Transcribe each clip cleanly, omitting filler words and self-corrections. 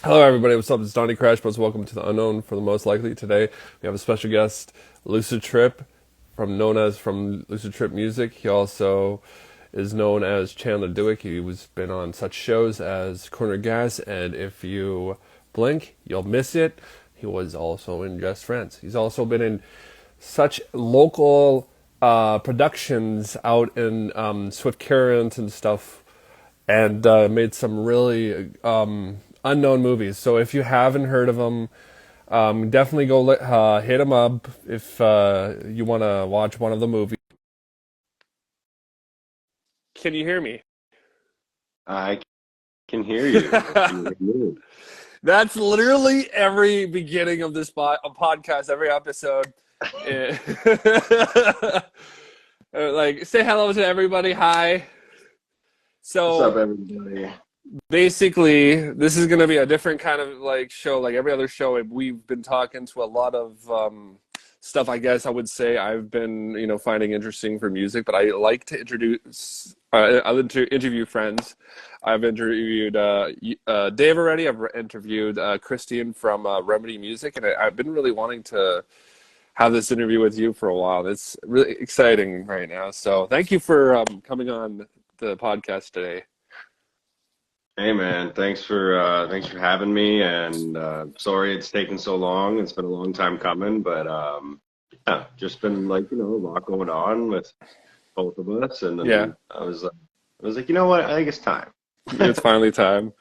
Hello, everybody. What's up? It's Donnie Crashbows. Welcome to the Unknown for the Most Likely. Today, we have a special guest, Luced Trip, from Luced Trip Music. He also is known as Chandler Dewick. He's been on such shows as Corner Gas and If You Blink, You'll Miss It. He was also in Just Friends. He's also been in such local productions out in Swift Current and stuff, and made some really unknown movies. So if you haven't heard of them, definitely go hit them up if you want to watch one of the movies. Can you hear me? I can hear you. Can you hear me? That's literally every beginning of this podcast, every episode. Eh, like, say hello to everybody. Hi. What's up, So everybody? basically, this is going to be a different kind of like show, like every other show. We've been talking to a lot of stuff. I guess I would say I've been, finding interesting for music, but I like to introduce. Interview friends. I've interviewed Dave already. I've interviewed Christian from Remedy Music, and I've been really wanting to have this interview with you for a while. It's really exciting right now. So thank you for coming on the podcast today. Hey, man. Thanks for having me. And sorry it's taken so long. It's been a long time coming, but yeah, just been like a lot going on with both of us. And Yeah, then I was like, you know what? I think it's time. it's finally time.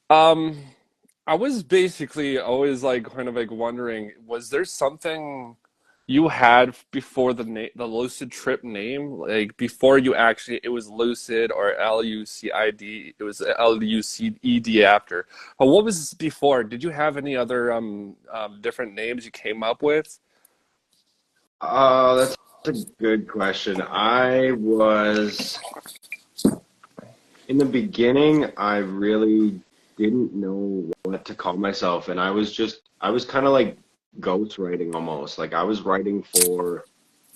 Um, I was basically always like kind of like wondering, was there something you had before the Lucid Trip name? Like before you actually it was Lucid or Lucid, it was Luced after. But what was before? Did you have any other different names you came up with? That's a good question. In the beginning, I really didn't know what to call myself, and I was kind of like ghost writing almost. Like I was writing for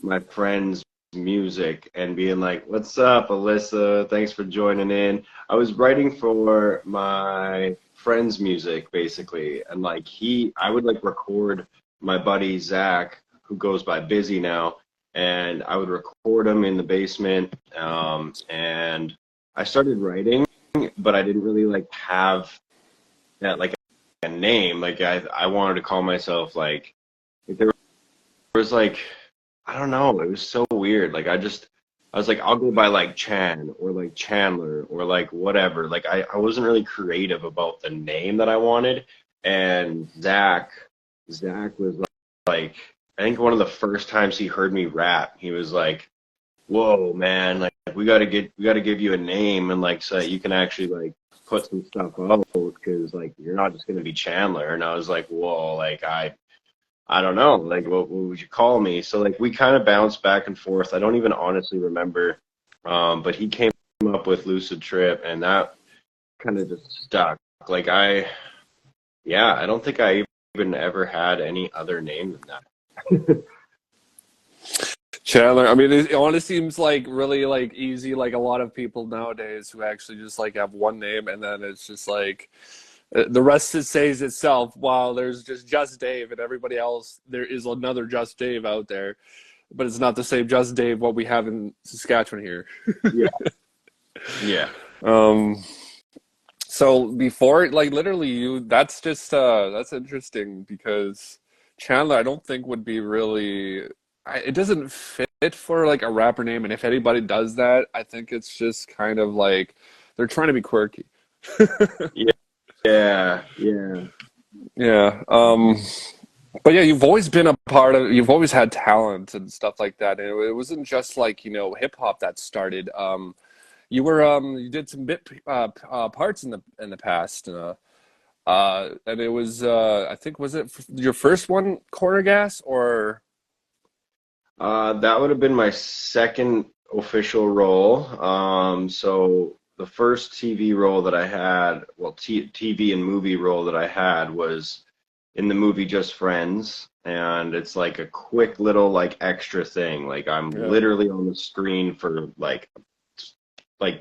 my friends' music and being like, "What's up, Alyssa? Thanks for joining in." I was writing for my friend's music basically, and I would like record my buddy Zach, who goes by Busy now, and I would record him in the basement, and I started writing, but I didn't really like have that like a name. Like I wanted to call myself like there was like I don't know. It was so weird. I was like I'll go by like Chan or like Chandler or like whatever. Like I wasn't really creative about the name that I wanted. And Zach was like I think one of the first times he heard me rap, he was like, "Whoa, man! Like we gotta give you a name and like so that you can actually like put some stuff out because like you're not just gonna be Chandler." And I was like, "Whoa!" Like I don't know, like what would you call me? So like we kind of bounced back and forth. I don't even honestly remember, but he came up with Lucid Trip, and that kind of just stuck. Like yeah, I don't think I even ever had any other name than that. Chandler. I mean, it honestly seems like really like easy. Like a lot of people nowadays who actually just like have one name and then it's just like the rest it says itself. While there's just Dave and everybody else, there is another Just Dave out there, but it's not the same Just Dave what we have in Saskatchewan here. Yeah, yeah. Um, so before, like literally, that's interesting because Chandler, I don't think would be really. It doesn't fit for like a rapper name, and if anybody does that, I think it's just kind of like they're trying to be quirky. Yeah, yeah, yeah. Yeah. But yeah, you've always been a part of. You've always had talent and stuff like that, and it wasn't just like hip hop that started. You did some bit parts in the past. And it was I think was it your first one, Corner Gas, or That would have been my second official role. So the first TV role that I had, well, TV and movie role that I had was in the movie Just Friends, and it's like a quick little like extra thing. Like I'm yeah, literally on the screen for like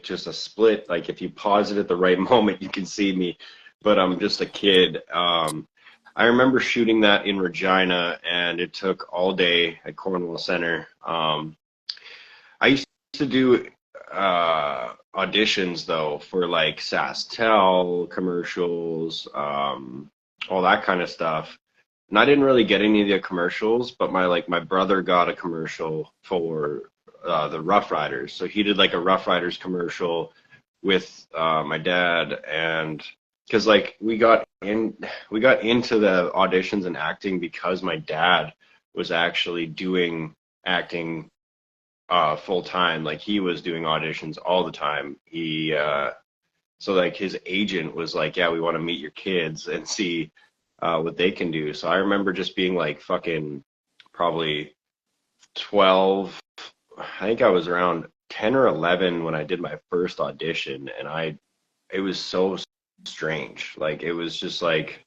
just a split. Like if you pause it at the right moment, you can see me. but I'm just a kid. I remember shooting that in Regina, and it took all day at Cornwall Center. I used to do auditions though for like SaskTel commercials, all that kind of stuff. And I didn't really get any of the commercials, but my brother got a commercial for the Rough Riders. So he did like a Rough Riders commercial with my dad, and because like we got into the auditions and acting because my dad was actually doing acting full time. Like he was doing auditions all the time. He so like his agent was like, yeah, we want to meet your kids and see what they can do. So I remember just being like fucking probably 12. I think I was around 10 or 11 when I did my first audition, and it was so strange. Like it was just like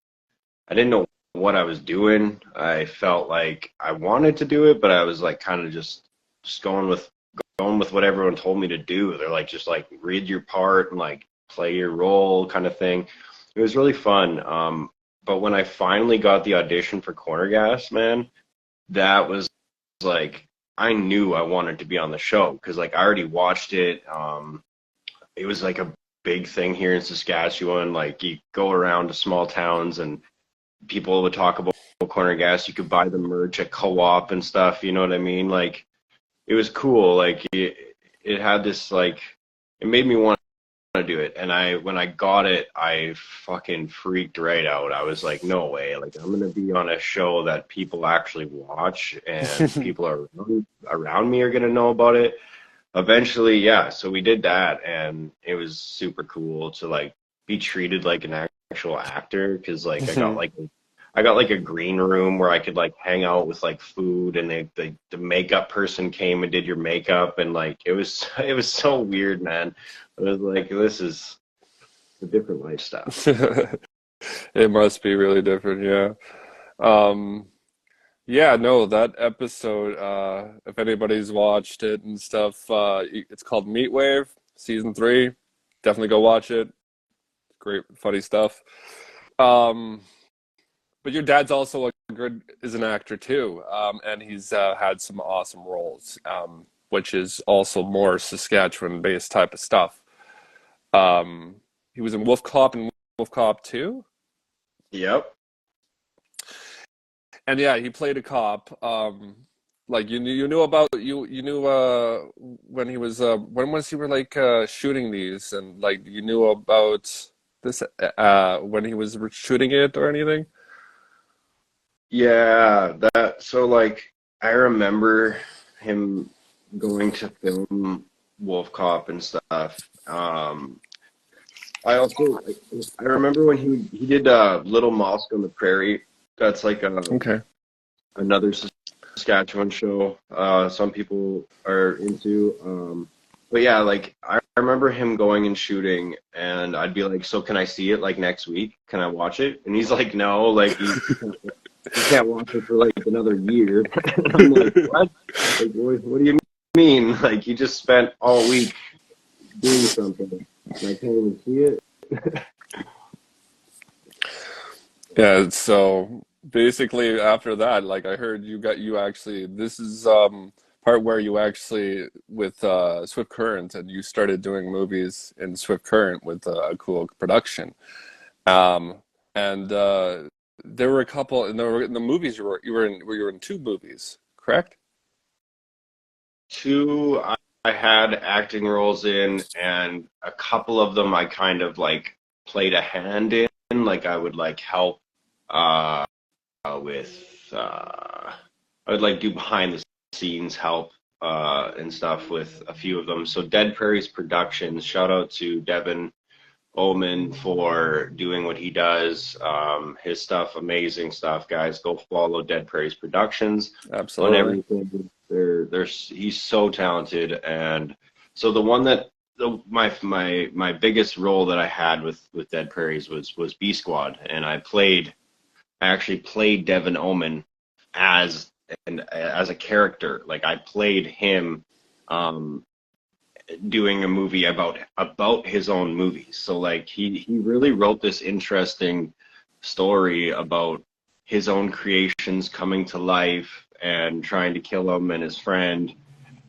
I didn't know what I was doing. I felt like I wanted to do it, but I was like kind of just going with what everyone told me to do. They're like just like read your part and like play your role kind of thing. It was really fun. But when I finally got the audition for Corner Gas, man, that was like I knew I wanted to be on the show because like I already watched it. It was like a big thing here in Saskatchewan. Like you go around to small towns and people would talk about Corner Gas. You could buy the merch at Co-op and stuff. You know what I mean? Like it was cool. Like it had this like it made me want to do it. And when I got it, I fucking freaked right out. I was like, no way. Like I'm gonna be on a show that people actually watch and people around me are gonna know about it. Eventually, yeah. So we did that, and it was super cool to like be treated like an actual actor because like I got like a green room where I could like hang out with like food, and the makeup person came and did your makeup, and like it was it was so weird, man. I was like, this is a different lifestyle. It must be really different, yeah. Um, yeah, no, that episode, if anybody's watched it and stuff, it's called Meatwave, season 3. Definitely go watch it. Great, funny stuff. Um, but your dad's also a good is an actor too, and he's had some awesome roles, which is also more Saskatchewan-based type of stuff. He was in Wolf Cop and Wolf Cop 2. Yep. And yeah, he played a cop. Like you knew about you knew when he was when was he were like shooting these, and like you knew about this when he was shooting it or anything? Yeah, that so like I remember him going to film Wolf Cop and stuff. I also I remember when he did Little Mosque on the Prairie. That's like Okay. another Saskatchewan show. Some people are into. But yeah, like I remember him going and shooting, and I'd be like, "So can I see it like next week? Can I watch it?" And he's like, "No, like you can't watch it for like another year." And I'm like, "What? Like, what do you mean? Like you just spent all week doing something, and I can't even see it." Yeah, so basically after that, like I heard you actually this is part where you actually with Swift Current and you started doing movies in Swift Current with a cool production. Um and there were a couple and there were in the movies you were in 2 movies, correct? Two I had acting roles in, and a couple of them I kind of like played a hand in. Like I would like help uh, with I would like do behind the scenes help and stuff with a few of them. So Dead Prairies Productions, shout out to Devin Oman for doing what he does. His stuff, amazing stuff, guys. Go follow Dead Prairies Productions on Absolutely. everything. He's so talented, and so the one that my biggest role that I had with Dead Prairies was B Squad, and I actually played Devin Oman as as a character. Like I played him. Um, doing a movie about his own movies. So like he really wrote this interesting story about his own creations coming to life and trying to kill him and his friend.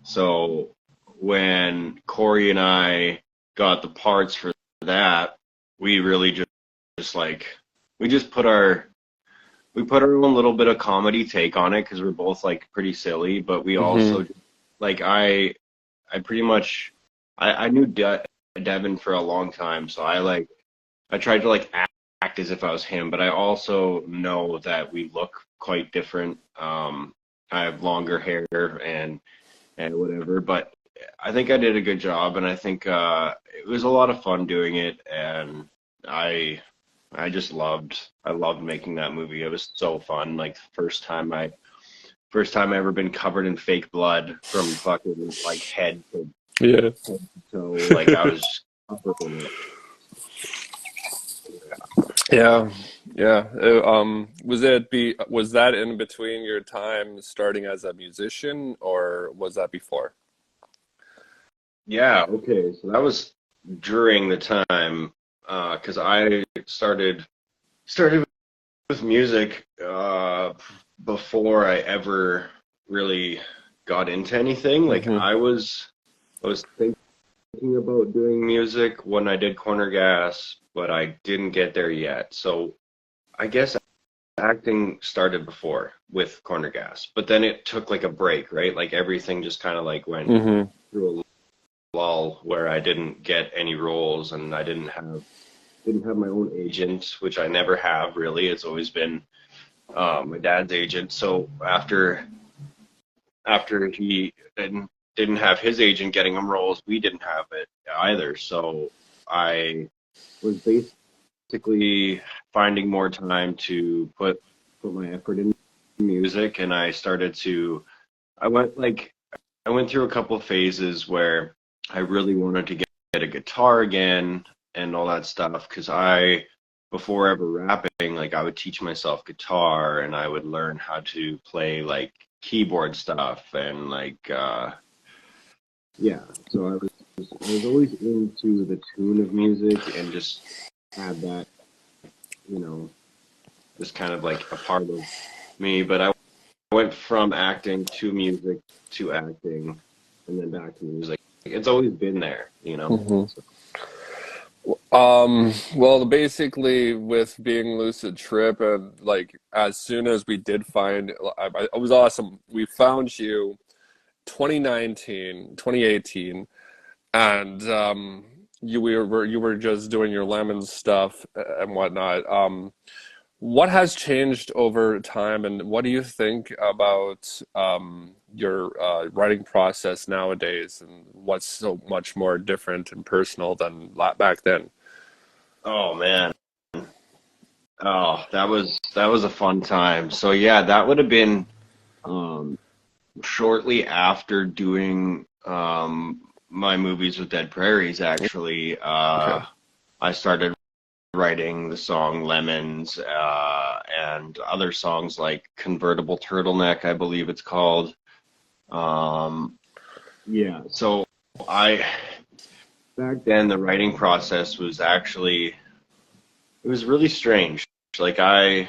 So when Corey and I got the parts for that, we really just like we just put our own little bit of comedy take on it because we're both like pretty silly, but we Mm-hmm. also like I pretty much I knew Devin for a long time, so I tried to like act as if I was him, but I also know that we look quite different. I have longer hair and whatever, but I think I did a good job, and I think it was a lot of fun doing it, and I I loved making that movie. It was so fun. Like first time I ever been covered in fake blood from fucking like head to Yeah. toe. Like I was covered in it. Yeah. Yeah. Was that in between your time starting as a musician, or was that before? Yeah, okay. So that was during the time, because I started with music before I ever really got into anything. Like Mm-hmm. I was thinking about doing music when I did Corner Gas, but I didn't get there yet. So I guess acting started before with Corner Gas, but then it took like a break, right? Like everything just kind of like went Mm-hmm. through a lull where I didn't get any roles and I didn't have my own agent, which I never have really. It's always been my dad's agent. So after he didn't have his agent getting him roles, we didn't have it either. So I was basically finding more time to put my effort into music, and I went like I went through a couple of phases where I really wanted to get a guitar again and all that stuff because before ever rapping, like I would teach myself guitar and I would learn how to play like keyboard stuff and like yeah. So I was always into the tune of music and just had that, you know, just kind of like a part of me. But I went from acting to music to acting and then back to music. It's always been there, you know. Mm-hmm. So, Well, basically, with being Lucid Trip, and like as soon as we did find, it was awesome. We found you 2019, 2018, and you were just doing your lemon stuff and whatnot. What has changed over time, and what do you think about your writing process nowadays, and what's so much more different and personal than back then? oh man. Oh, that was a fun time. So yeah, that would have been um shortly after doing my movies with Dead Prairies actually. Okay. I started writing the song Lemons and other songs like Convertible Turtleneck, I believe it's called. Um yeah, so I back then the writing process was actually it was really strange. Like I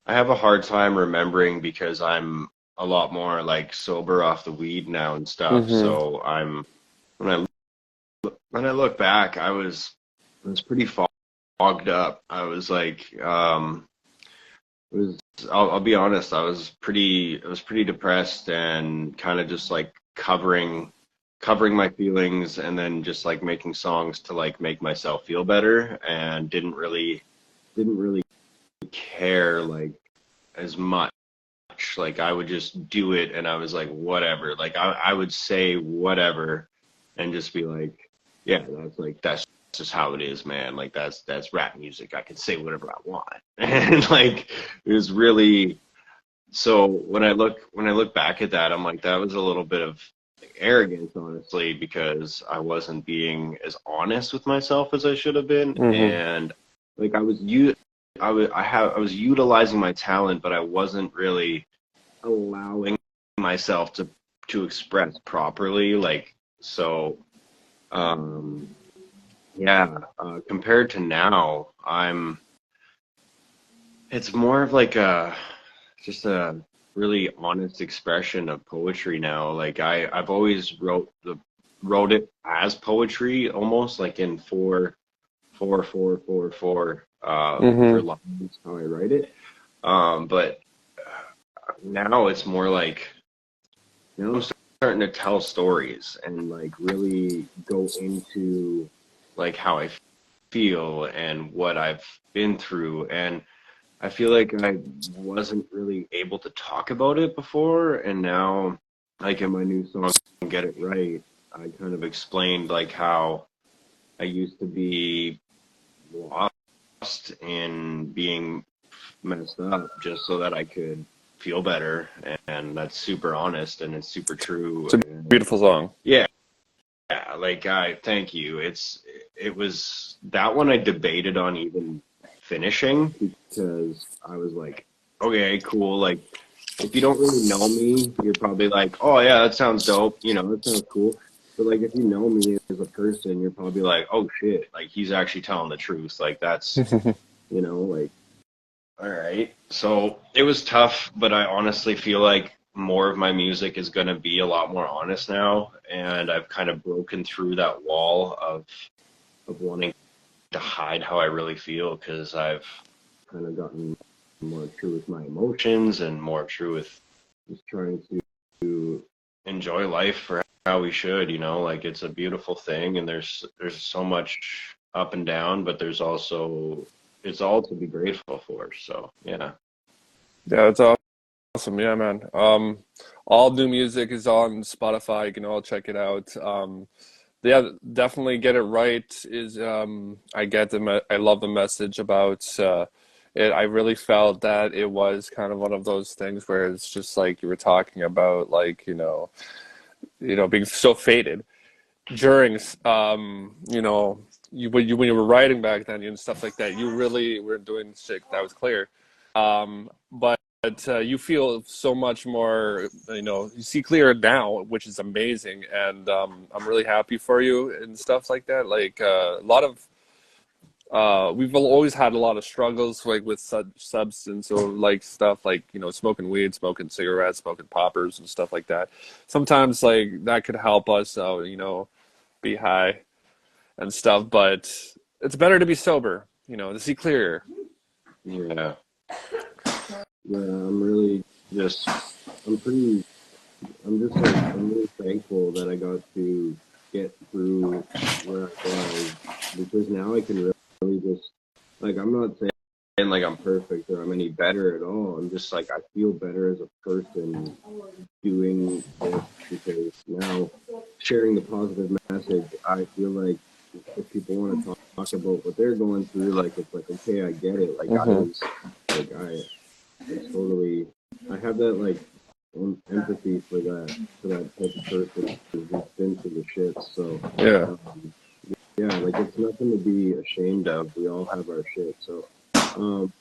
have a hard time remembering because I'm a lot more like sober off the weed now and stuff. Mm-hmm. So when when I look back, I was pretty fogged up. It was I'll be honest, I was pretty depressed and kind of just like covering my feelings and then just like making songs to like make myself feel better and didn't really care like as much. Like I would just do it and I was like, whatever. Like I would say whatever and just be like, yeah, that's just how it is, man. Like that's rap music. I can say whatever I want. And like it was really so when I look back at that, I'm like, that was a little bit of arrogance, honestly, because I wasn't being as honest with myself as I should have been. Mm-hmm. And like I was utilizing my talent, but I wasn't really allowing myself to to express properly. Like, so, um, yeah, compared to now, it's more of like just a really honest expression of poetry now. Like I've always wrote it as poetry, almost like in four for Mm-hmm. lines, how I write it. But now it's more like, now I'm starting to tell stories and like really go into like how I feel and what I've been through. And I feel like I wasn't really able to talk about it before, and now, like in my new song, Get It Right, I kind of explained like how I used to be lost in being messed up just so that I could feel better, and that's super honest and it's super true. It's a And beautiful song. yeah, yeah, like I thank you. It was that one I debated on even finishing because I was like, okay, cool. Like if you don't really know me, you're probably like, oh yeah, that sounds dope. You know, that sounds cool. But like if you know me as a person, you're probably like, oh shit, like he's actually telling the truth. Like that's, like, all right. So it was tough, but I honestly feel like more of my music is going to be a lot more honest now, and I've kind of broken through that wall of wanting to hide how I really feel because I've kind of gotten more true with my emotions and more true with just trying to enjoy life for how we should, like it's a beautiful thing and there's so much up and down, but there's also it's all to be grateful for. So yeah. Yeah, it's awesome. Yeah, man. All new music is on Spotify. You can all check it out. Yeah, definitely get it right. Is I get I love the message about it. I really felt that it was kind of one of those things where it's just like you were talking about, like being so faded during when you were writing back then and stuff like that. You really were doing shit that was clear. But you feel so much more, you see clearer now, which is amazing. And I'm really happy for you and stuff like that. Like a lot of, we've always had a lot of struggles like with substance or like stuff like, smoking weed, smoking cigarettes, smoking poppers and stuff like that. Sometimes like that could help us out, be high and stuff, but it's better to be sober, to see clearer. Yeah. Yeah, I'm really just I'm pretty I'm just like I'm really thankful that I got to get through where I was because now I can really just like I'm not saying like I'm perfect or I'm any better at all. I'm just like I feel better as a person doing this because now sharing the positive message, I feel like if people want to talk about what they're going through, like it's like okay, I get it. Like Hmm. I totally I have that like empathy for that type of person who's just been through the shit. So Yeah. um, yeah, like it's nothing to be ashamed of. We all have our shit. So um,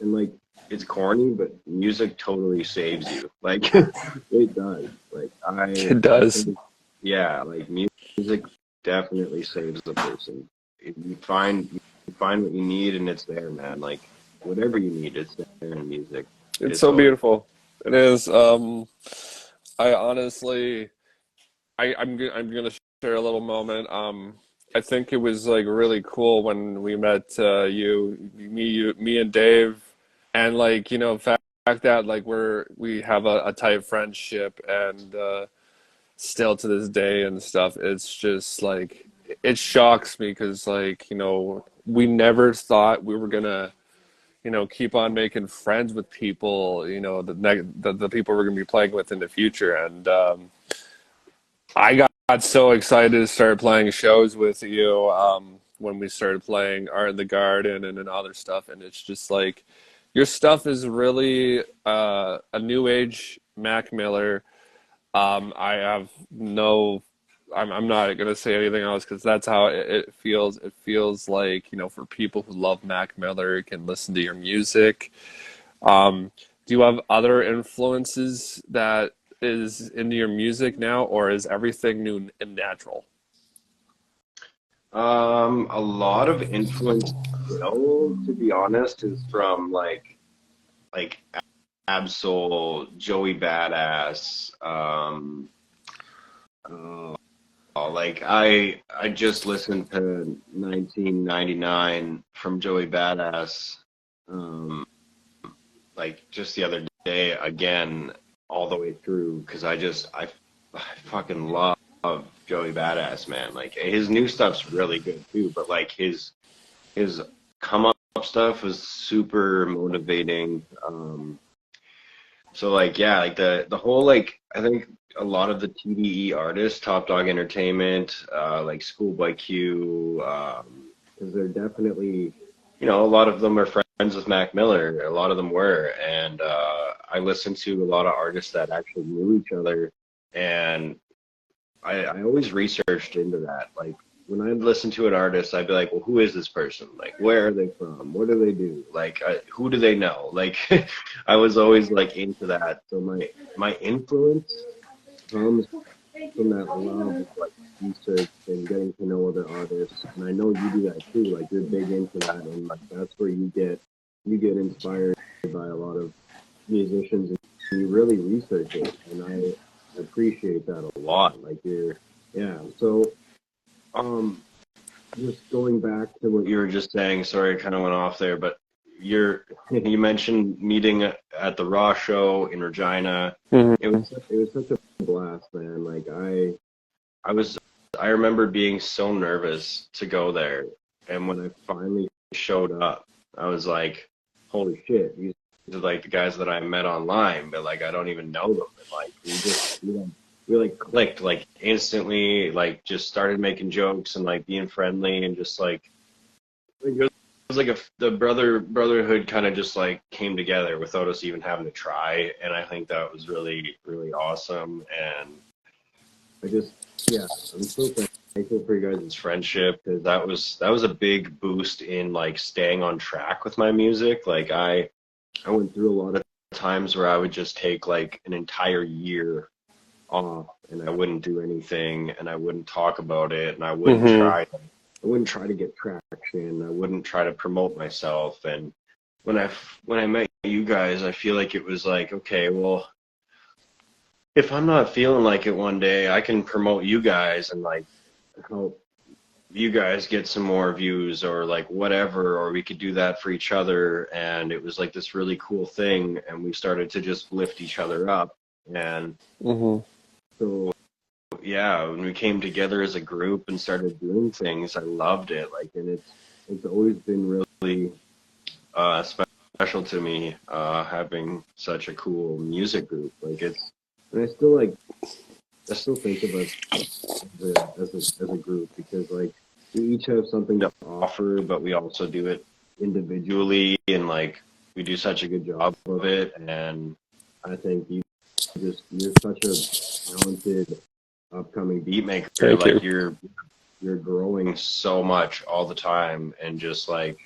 and like it's corny, but music totally saves you. Like it does. Like It I does. think yeah, like music definitely saves the person. If you find what you need and it's there, man. Like whatever you need, it's there in music. It's It's so always beautiful. It is. I honestly, I'm gonna share a little moment. I think it was like really cool when we met me and Dave, and like fact that like we have a tight friendship, and still to this day and stuff. It's just like it shocks me because like we never thought we were gonna keep on making friends with people, the people we're going to be playing with in the future. And I got so excited to start playing shows with you when we started playing Art in the Garden and other stuff. And it's just like your stuff is really a new age Mac Miller. I have no. I'm not gonna say anything else because that's how it feels. It feels like for people who love Mac Miller can listen to your music. Do you have other influences that is into your music now, or is everything new and natural? A lot of influence still, to be honest, is from like Absol, Joey Badass. Uh, like I just listened to 1999 from Joey Badass, um, like just the other day again, all the way through because I fucking love Joey Badass, man. Like his new stuff's really good too, but like his come up stuff was super motivating. So like yeah, like the whole like I think a lot of the TDE artists, Top Dog Entertainment, like Schoolboy Q, because they're definitely, you know, a lot of them are friends with Mac Miller. A lot of them were, and I listened to a lot of artists that actually knew each other, and I always researched into that. Like when I listen to an artist, I'd be like, well, who is this person? Like, where are they from? What do they do? Like, who do they know? Like, I was always like into that. So my influence comes from that love of like research and getting to know other artists. And I know you do that too. Like you're big into that, and like that's where you get inspired by a lot of musicians, and you really research it. And I appreciate that a lot. Like you're, yeah. So um, just going back to what you were just saying. Sorry, I kind of went off there, but you mentioned meeting at the Raw show in Regina. Hmm. It was such a blast, man. Like I was I remember being so nervous to go there, and when I finally showed up, I was like, "Holy shit! These are like the guys that I met online, but like I don't even know them." And like we like clicked like instantly, like just started making jokes and like being friendly and just like it was like the brotherhood kind of just like came together without us even having to try, and I think that was really awesome. And I just, yeah, I'm so thankful for you guys' friendship because that was a big boost in like staying on track with my music. Like I went through a lot of times where I would just take like an entire year off and I wouldn't do anything and I wouldn't talk about it and Hmm. I wouldn't try to get traction. I wouldn't try to promote myself. And when I met you guys, I feel like it was like, okay, well, if I'm not feeling like it one day, I can promote you guys and like help you guys get some more views or like whatever, or we could do that for each other. And it was like this really cool thing. And we started to just lift each other up. And Hmm. so, yeah, when we came together as a group and started doing things, I loved it. Like, and it's always been really uh, special to me having such a cool music group. Like, and I still think of us as a group because like we each have something to offer, but we also do it individually, and like we do such a good job of it. And I think you're such a talented upcoming beat maker. Thank you. Like you're growing so much all the time, and just like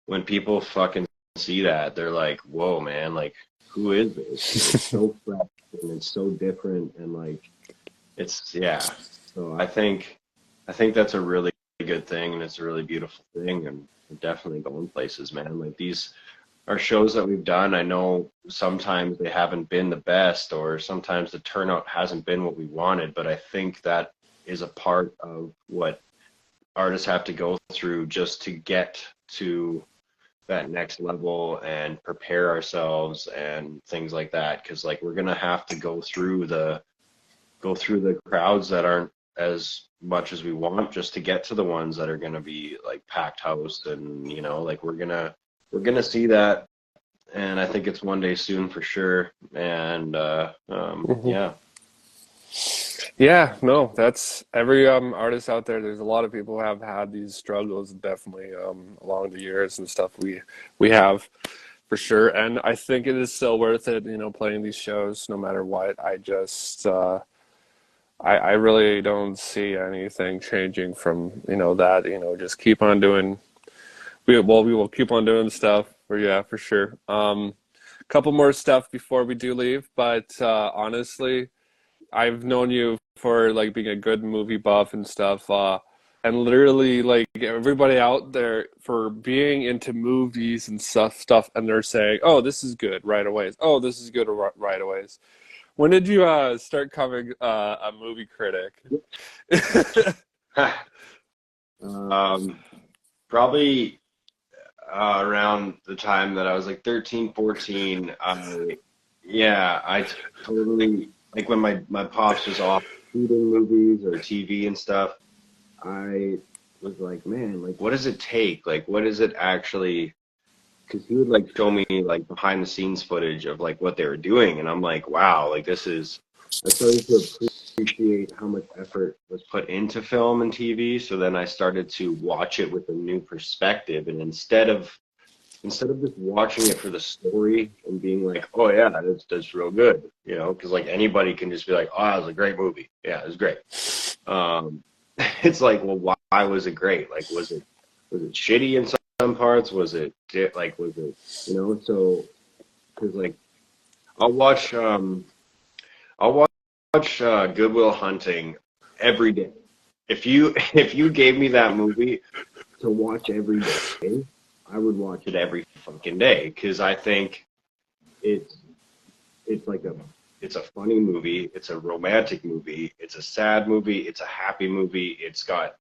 when people fucking see that, they're like, "Whoa, man! Like who is this?" And it's so fresh and it's so different, and like it's yeah. So I think that's a really good thing and it's a really beautiful thing and we're definitely going places, man. Like these are shows that we've done. I know sometimes they haven't been the best or sometimes the turnout hasn't been what we wanted, but I think that is a part of what artists have to go through just to get to that next level and prepare ourselves and things like that. Cause like we're gonna have to go through the crowds that aren't as much as we want just to get to the ones that are going to be like packed house and you know like we're going to see that and I think it's one day soon for sure and Hmm. yeah. Yeah, no, that's every artist out there. There's a lot of people who have had these struggles definitely along the years and stuff we have for sure. And I think it is still worth it, playing these shows no matter what. I just I really don't see anything changing from, that, just keep on doing we will keep on doing stuff for, yeah, for sure. couple more stuff before we do leave, but honestly, I've known you for like being a good movie buff and stuff, and literally like everybody out there for being into movies and stuff, and they're saying, "Oh, this is good right away. Oh, this is good right away." When did you start becoming a movie critic? Um, Probably around the time that I was like 13, 14. I totally, like when my pops was off shooting movies or TV and stuff, I was like, man, like what does it take? Like what does it actually, because he would like show me like behind the scenes footage of like what they were doing, and I'm like, wow, like this is. I started to appreciate how much effort was put into film and TV. So then I started to watch it with a new perspective, and instead of just watching it for the story and being like, oh yeah, that's real good, you know, because like anybody can just be like, oh, that was a great movie, yeah, it was great. Um, it's like, well, why was it great? Like, was it shitty in some parts? Was it, you know? So, because like I'll watch I'll watch Goodwill Hunting every day. If you gave me that movie to watch every day, I would watch it every fucking day because I think it's it's like a it's a funny movie, it's a romantic movie, it's a sad movie, it's a happy movie. It's got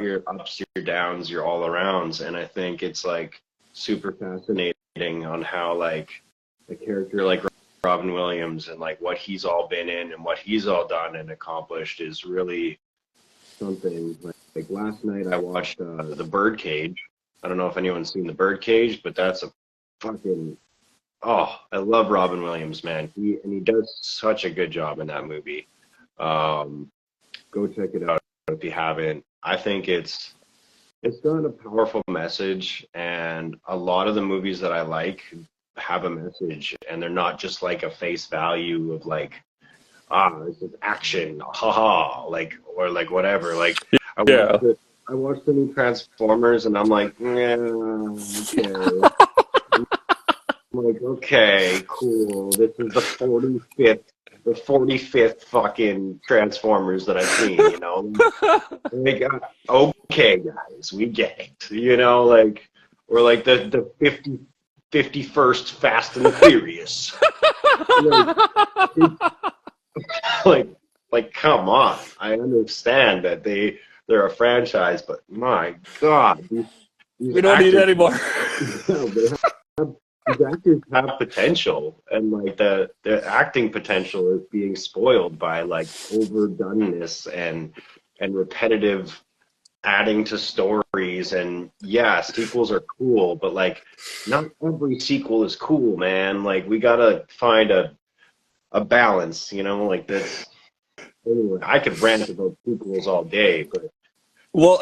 your ups, your downs, your all arounds, and I think it's like super fascinating on how like a character like Robin Williams and like what he's all been in and what he's all done and accomplished is really something. Like last night I watched The Birdcage. I don't know if anyone's seen The Birdcage, but that's a fucking I love Robin Williams, man. He does such a good job in that movie. Go check it out if you haven't. I think it's got a powerful message, and a lot of the movies that I like have a message, and they're not just like a face value of like, this is action, haha, like or like whatever. Like I Yeah. watched it. I watched the new Transformers, and I'm like, yeah, okay. I'm like, okay, cool. This is the 45th fucking Transformers that I've seen, you know? Like, okay, guys, we get it, you know? Like, or like the 51st Fast and the Furious. Like, like, like, come on. I understand that they're a franchise, but my God, these We don't need it actors, anymore. these actors have potential, and like the acting potential is being spoiled by like overdoneness and repetitive adding to stories. And yeah, sequels are cool, but like not every sequel is cool, man. Like we gotta find a balance, you know, like this. Anyway, I could rant about sequels all day, but Well,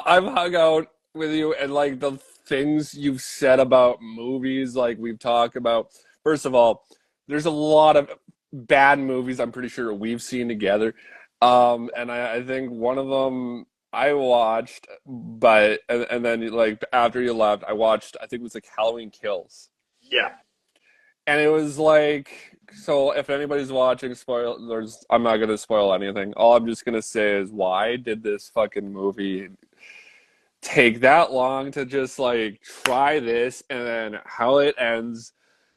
I've hung out with you, and like the things you've said about movies, like we've talked about. First of all, there's a lot of bad movies I'm pretty sure we've seen together. And I think one of them I watched, but and then like after you left, I watched, I think it was like Halloween Kills. yeah. And it was like, so if anybody's watching, spoilers, I'm not gonna spoil anything. All I'm just gonna say is, why did this fucking movie take that long to just like try this, and then how it ends,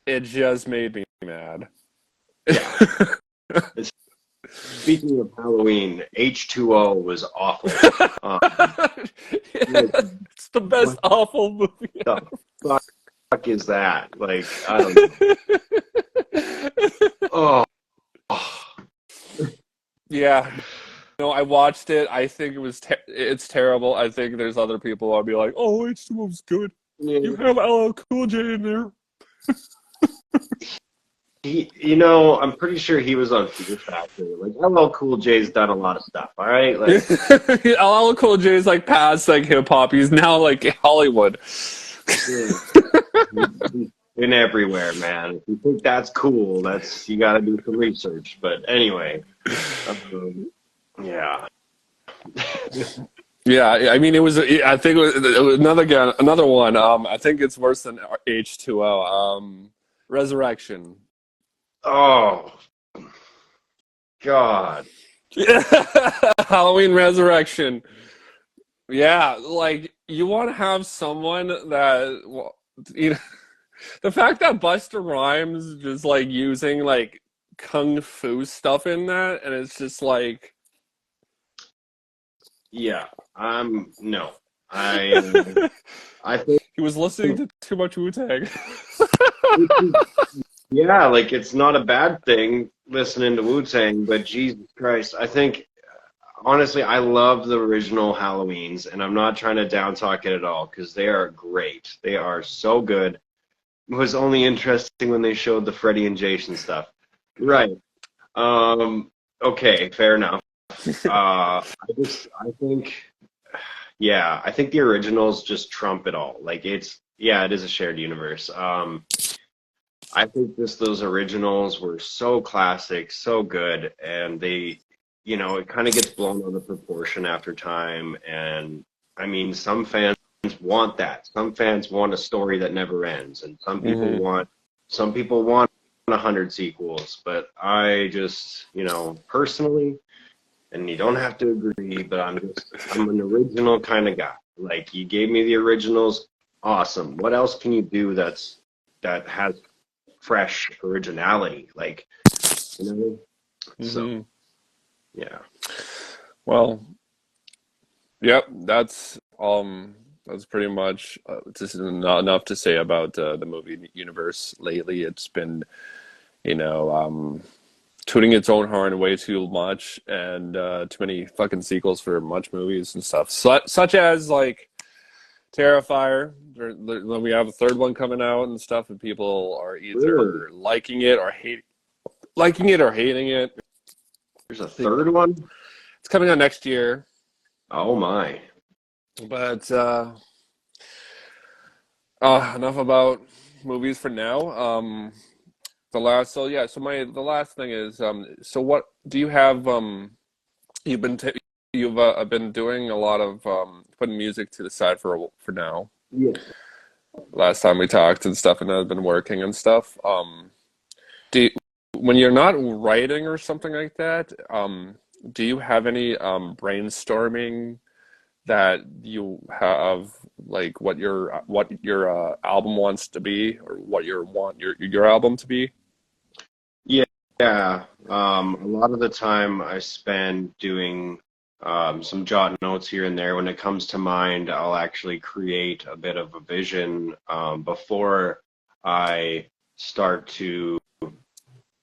it just made me mad. Yeah. Speaking of Halloween, H2O was awful. Um, like, It's the best what awful movie the fuck is that? Like, I don't know. Oh, Yeah, no, I watched it. I think it's terrible. I think there's other people who'll be like, "Oh, H2O's good. You yeah. have LL Cool J in there." I'm pretty sure he was on Fear Factor. Like, LL Cool J's done a lot of stuff. All right, like, LL Cool J is like past like hip hop. He's now like Hollywood. yeah, he's been everywhere, man. If you think that's cool, you got to do some research. But anyway, yeah. Yeah, I mean, it was. I think it was another one. I think it's worse than H2O. Resurrection. Oh God. Halloween Resurrection. Yeah, like you want to have someone that, well, you know, the fact that Busta Rhymes just like using like kung fu stuff in that, and it's just like Yeah. No. I I think he was listening to too much Wu-Tang. yeah, like it's not a bad thing listening to Wu-Tang, but Jesus Christ, I think honestly I love the original Halloweens, and I'm not trying to down talk it at all because they are great. They are so good. It was only interesting when they showed the Freddy and Jason stuff. Right. Um, okay, fair enough. I think, yeah, I think the originals just trump it all. Like yeah, it is a shared universe. I think just those originals were so classic, so good, and it kind of gets blown out of proportion after time. And I mean, some fans want that. Some fans want a story that never ends, and Hmm. some people want 100 sequels. But I just, personally, and you don't have to agree, but I'm an original kind of guy. Like you gave me the originals, awesome. What else can you do that has fresh originality? Like, you know? So, Hmm. yeah. Well, yep, that's pretty much just not enough to say about the movie universe lately. It's been, you know, tooting its own horn way too much, and too many fucking sequels for much movies and stuff, such as like Terrifier. We have a third one coming out and stuff, and people are Really? either liking it or hating it. There's a I think third one? it's coming out next year, Oh my. but enough about movies for now. The last thing is, so what do you have? You've been t you've been doing a lot of putting music to the side for now. Yeah. Last time we talked and stuff, and I've been working and stuff. Do you, when you're not writing or something like that, do you have any brainstorming that you have, like what your album wants to be, or what your album to be? Yeah. Yeah. A lot of the time I spend doing some jot notes here and there. When it comes to mind, I'll actually create a bit of a vision before I start to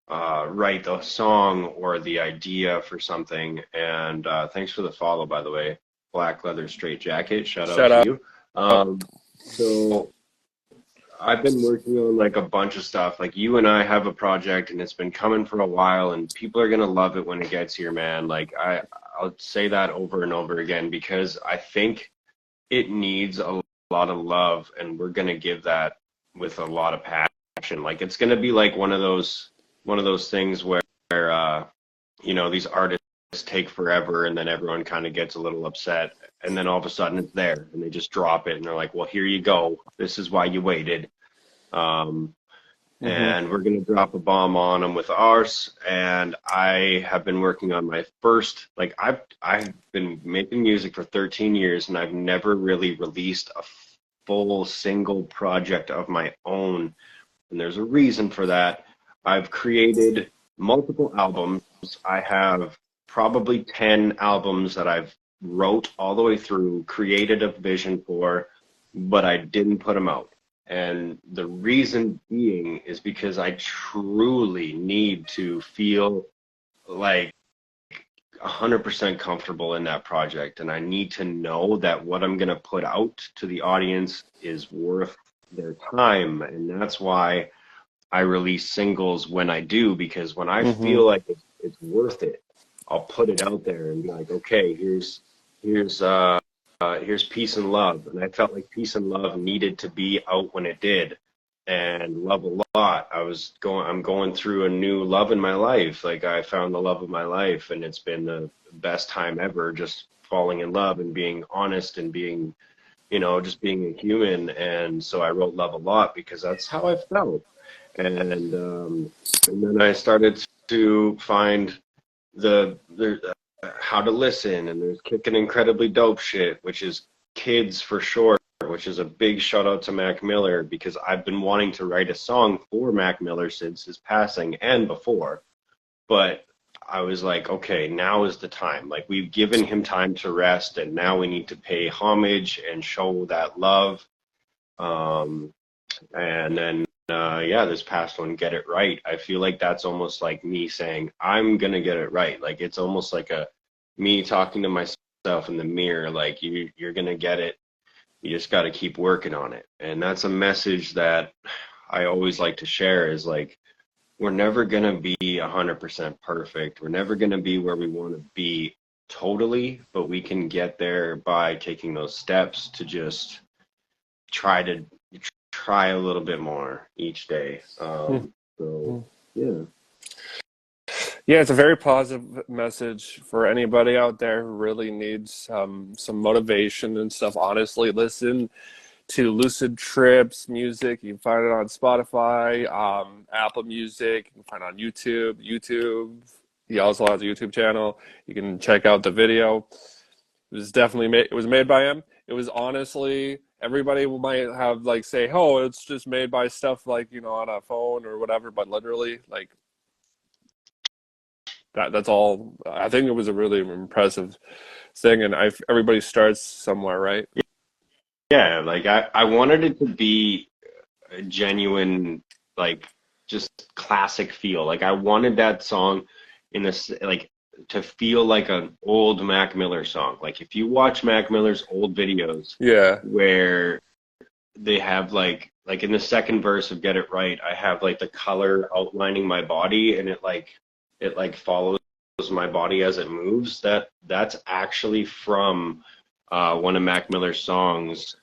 write the song or the idea for something. And thanks for the follow, by the way. Black leather straight jacket. Shout out Shut to up. you. So I've been working on like a bunch of stuff. Like you and I have a project and it's been coming for a while and people are gonna love it when it gets here, man. I'll say that over and over again because I think it needs a lot of love and we're gonna give that with a lot of passion. Like it's gonna be like one of those things where these artists take forever and then everyone kind of gets a little upset and then all of a sudden it's there and they just drop it and they're like, well, here you go. This is why you waited. Um, Hmm. and we're going to drop a bomb on them with ours. And I have been working on my first, like I've been making music for 13 years and I've never really released a full single project of my own. And there's a reason for that. I've created multiple albums. I have probably 10 albums that I've wrote all the way through, created a vision for, but I didn't put them out. And the reason being is because I truly need to feel like 100% comfortable in that project. And I need to know that what I'm going to put out to the audience is worth their time. And that's why I release singles when I do, because when I Hmm. feel like it's worth it, I'll put it out there and be like, okay, here's here's Peace and Love, and I felt like Peace and Love needed to be out when it did, and Love a Lot. I'm going through a new love in my life. Like I found the love of my life, and it's been the best time ever, just falling in love and being honest and being, you know, just being a human. And so I wrote Love a Lot because that's how I felt. And then I started to find the how to listen, and there's Kicking Incredibly Dope Shit, which is kids for short, which is a big shout out to Mac Miller because I've been wanting to write a song for Mac Miller since his passing and before. But I was like, okay, now is the time. Like, we've given him time to rest, and now we need to pay homage and show that love. And then, yeah, this past one, Get It Right. I feel like that's almost like me saying, I'm going to get it right. Like, it's almost like me talking to myself in the mirror, like, you're going to get it. You just got to keep working on it. And that's a message that I always like to share is like, we're never going to be 100% perfect. We're never going to be where we want to be totally, but we can get there by taking those steps to just try a little bit more each day. So yeah. Yeah, it's a very positive message for anybody out there who really needs some motivation and stuff. Honestly, listen to Luced Trip's music. You can find it on Spotify, Apple Music. You can find it on YouTube. He also has a YouTube channel. You can check out the video. It was definitely made. It was made by him. It was honestly, everybody might have like say, "Oh, it's just made by stuff like, you know, on a phone or whatever," but literally, like that's all. I think it was a really impressive thing, and everybody starts somewhere, right? Yeah, like I wanted it to be a genuine, like just classic feel. Like I wanted that song in this like to feel like an old Mac Miller song. Like if you watch Mac Miller's old videos Yeah. where they have like in the second verse of Get It Right, I have like the color outlining my body and it follows my body as it moves. That's actually from one of Mac Miller's songs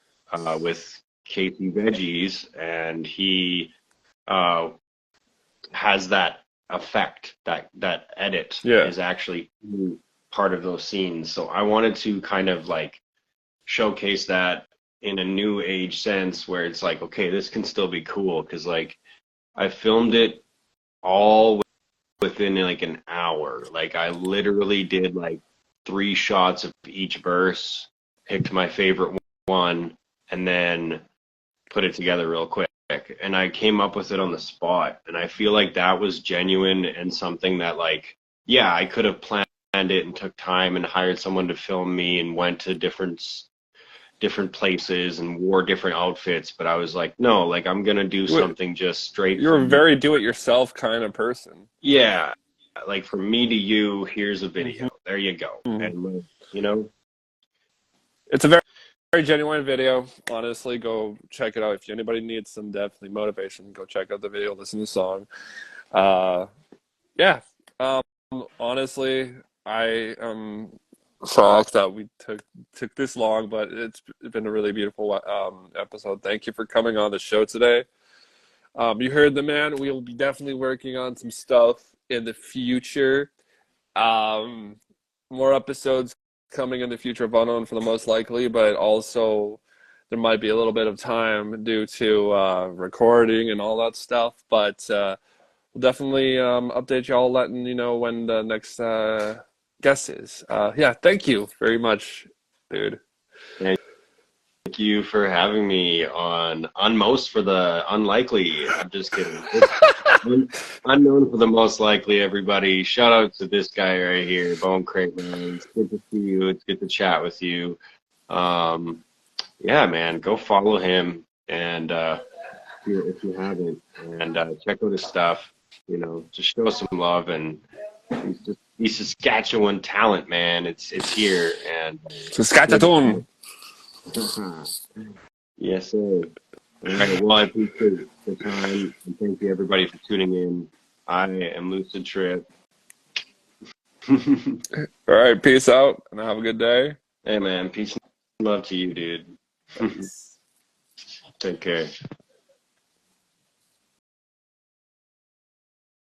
with Casey Veggies, and he has that effect, that edit Yeah. is actually part of those scenes. So I wanted to kind of like showcase that in a new age sense where it's like, okay, this can still be cool because like I filmed it all within like an hour. Like I literally did like 3 shots of each verse, picked my favorite one, and then put it together real quick. And I came up with it on the spot. And I feel like that was genuine and something that like, yeah, I could have planned it and took time and hired someone to film me and went to different places and wore different outfits, but I was like, no, like I'm gonna do something just straight You're a from very do-it-yourself kind of person. yeah, like from me to you, here's a video. Mm-hmm. There you go. Mm-hmm. And you know, It's a very, very genuine video. Honestly, go check it out. If anybody needs some definitely motivation, go check out the video, listen to the song. Yeah. Honestly, I am shocked that we took this long, but it's been a really beautiful episode. Thank you for coming on the show today. You heard the man. We will be definitely working on some stuff in the future. More episodes coming in the future of Unknown for the most likely, but also there might be a little bit of time due to recording and all that stuff. But we'll definitely update y'all, letting you know when the next guest is. Yeah, thank you very much, dude. thank you for having me on Unmost for the Unlikely. I'm just kidding. Unknown for the Most Likely, everybody. Shout out to this guy right here, Bone Crate Man. It's good to see you. It's good to chat with you. Yeah, man, go follow him and if you haven't, and check out his stuff. You know, just show some love, and he's Saskatchewan talent, man. It's here, and Saskatchewan. yes, sir. All right, well, I appreciate the time, and thank you everybody for tuning in. I am Luced Trip. All right, peace out, and have a good day. Hey, man, peace and love to you, dude. Take care.